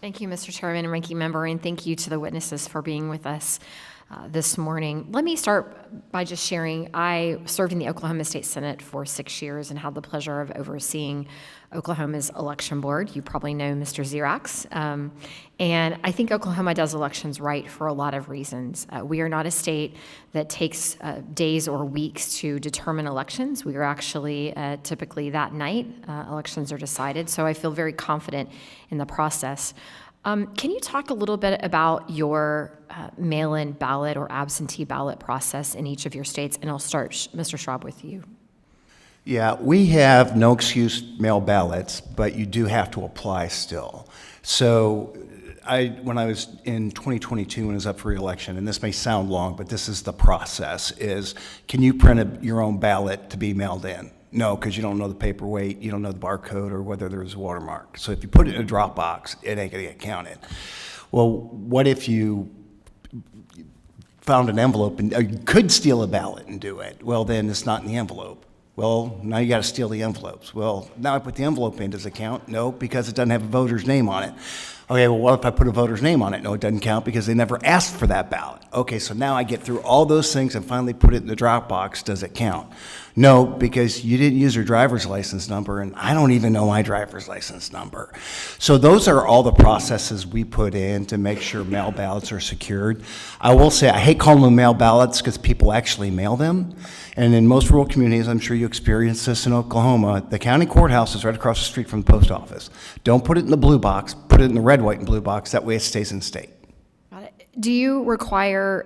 Thank you, Mr. Chairman and Ranking Member, and thank you to the witnesses for being with us this morning. Let me start by just sharing, I served in the Oklahoma State Senate for 6 years and had the pleasure of overseeing Oklahoma's election board. You probably know Mr. Xerox. And I think Oklahoma does elections right for a lot of reasons. We are not a state that takes days or weeks to determine elections. We are actually typically that night, elections are decided. So I feel very confident in the process. Can you talk a little bit about your mail-in ballot or absentee ballot process in each of your states? And I'll start, Mr. Schwab, with you. Yeah, we have no excuse mail ballots, but you do have to apply still. So when I was in 2022 when I was up for re-election, and this may sound long, but this is the process, is can you print your own ballot to be mailed in? No, because you don't know the paperweight, you don't know the barcode, or whether there's a watermark. So if you put it in a drop box, it ain't gonna get counted. Well, what if you found an envelope and you could steal a ballot and do it? Well, then it's not in the envelope. Well, now you got to steal the envelopes. Well, now I put the envelope in. Does it count? No, because it doesn't have a voter's name on it. Okay, well, what if I put a voter's name on it? No, it doesn't count because they never asked for that ballot. Okay, so now I get through all those things and finally put it in the drop box. Does it count? No, because you didn't use your driver's license number, and I don't even know my driver's license number. So those are all the processes we put in to make sure mail ballots are secured. I will say I hate calling them mail ballots because people actually mail them. And in most rural communities, I'm sure you experience this in Oklahoma, the county courthouse is right across the street from the post office. Don't put it in the blue box, put it in the red, white, and blue box. That way it stays in state. Got it. Do you require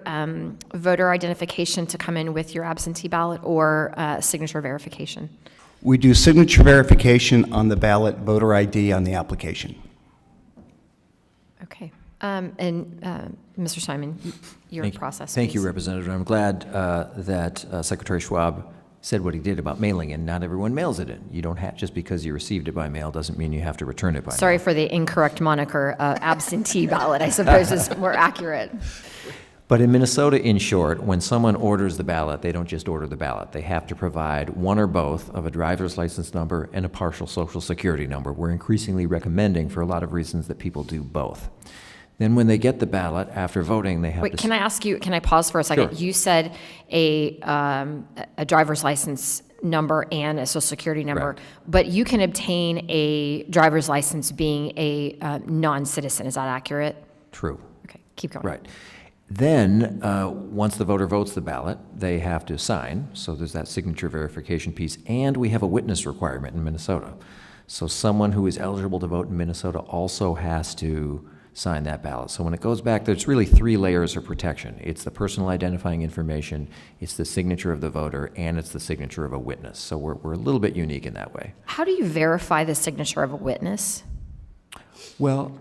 voter identification to come in with your absentee ballot or signature verification? We do signature verification on the ballot, voter ID on the application. Okay. Mr. Simon, your process. Thank you, please. Representative. I'm glad that Secretary Schwab said what he did about mailing in. Not everyone mails it in. You don't have, just because you received it by mail doesn't mean you have to return it by Sorry mail. for the incorrect moniker. Absentee ballot, I suppose, is more accurate. But in Minnesota, in short, when someone orders the ballot, they don't just order the ballot. They have to provide one or both of a driver's license number and a partial social security number. We're increasingly recommending, for a lot of reasons, that people do both. Then when they get the ballot after voting, they have Wait, to... can I ask you, can I pause for a second? Sure. You said a driver's license number and a social security number, Correct. but you can obtain a driver's license being a non-citizen. Is that accurate? True. Okay, keep going. Right. Then, once the voter votes the ballot, they have to sign. So there's that signature verification piece. And we have a witness requirement in Minnesota. So someone who is eligible to vote in Minnesota also has to sign that ballot. So when it goes back, there's really 3 layers of protection. It's the personal identifying information, it's the signature of the voter, and it's the signature of a witness. So we're a little bit unique in that way. How do you verify the signature of a witness? Well,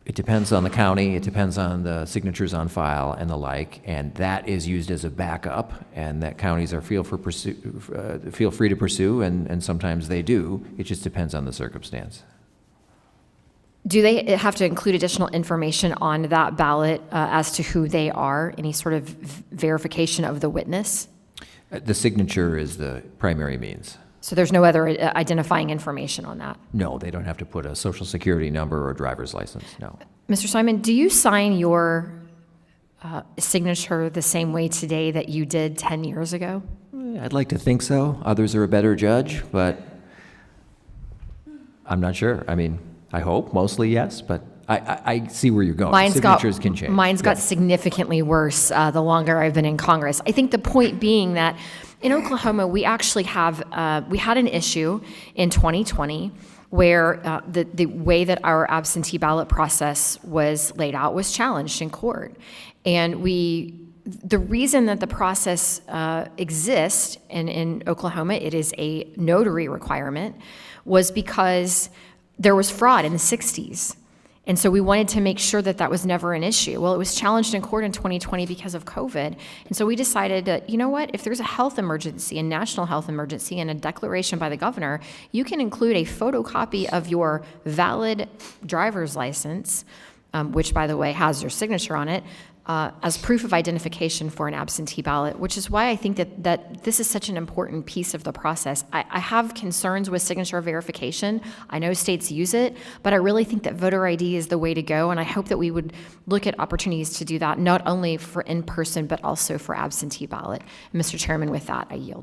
it depends on the county, it depends on the signatures on file and the like, and that is used as a backup, and that counties are feel free to pursue, and sometimes they do. It just depends on the circumstance. Do they have to include additional information on that ballot as to who they are? Any sort of verification of the witness? The signature is the primary means. So there's no other identifying information on that? No, they don't have to put a social security number or driver's license, no. Mr. Simon, do you sign your signature the same way today that you did 10 years ago? I'd like to think so. Others are a better judge, but I'm not sure. I mean, I hope, mostly yes, but I see where you're going. Signatures can change. Mine's got significantly worse the longer I've been in Congress. I think the point being that in Oklahoma, we actually have, we had an issue in 2020 where the way that our absentee ballot process was laid out was challenged in court. And the reason that the process exists in Oklahoma, it is a notary requirement, was because there was fraud in the 60s. And so we wanted to make sure that that was never an issue. Well, it was challenged in court in 2020 because of COVID. And so we decided that, you know what, if there's a health emergency, a national health emergency, and a declaration by the governor, you can include a photocopy of your valid driver's license, which, by the way, has your signature on it, as proof of identification for an absentee ballot, which is why I think that this is such an important piece of the process. I have concerns with signature verification. I know states use it, but I really think that voter ID is the way to go, and I hope that we would look at opportunities to do that, not only for in-person, but also for absentee ballot. Mr. Chairman, with that, I yield.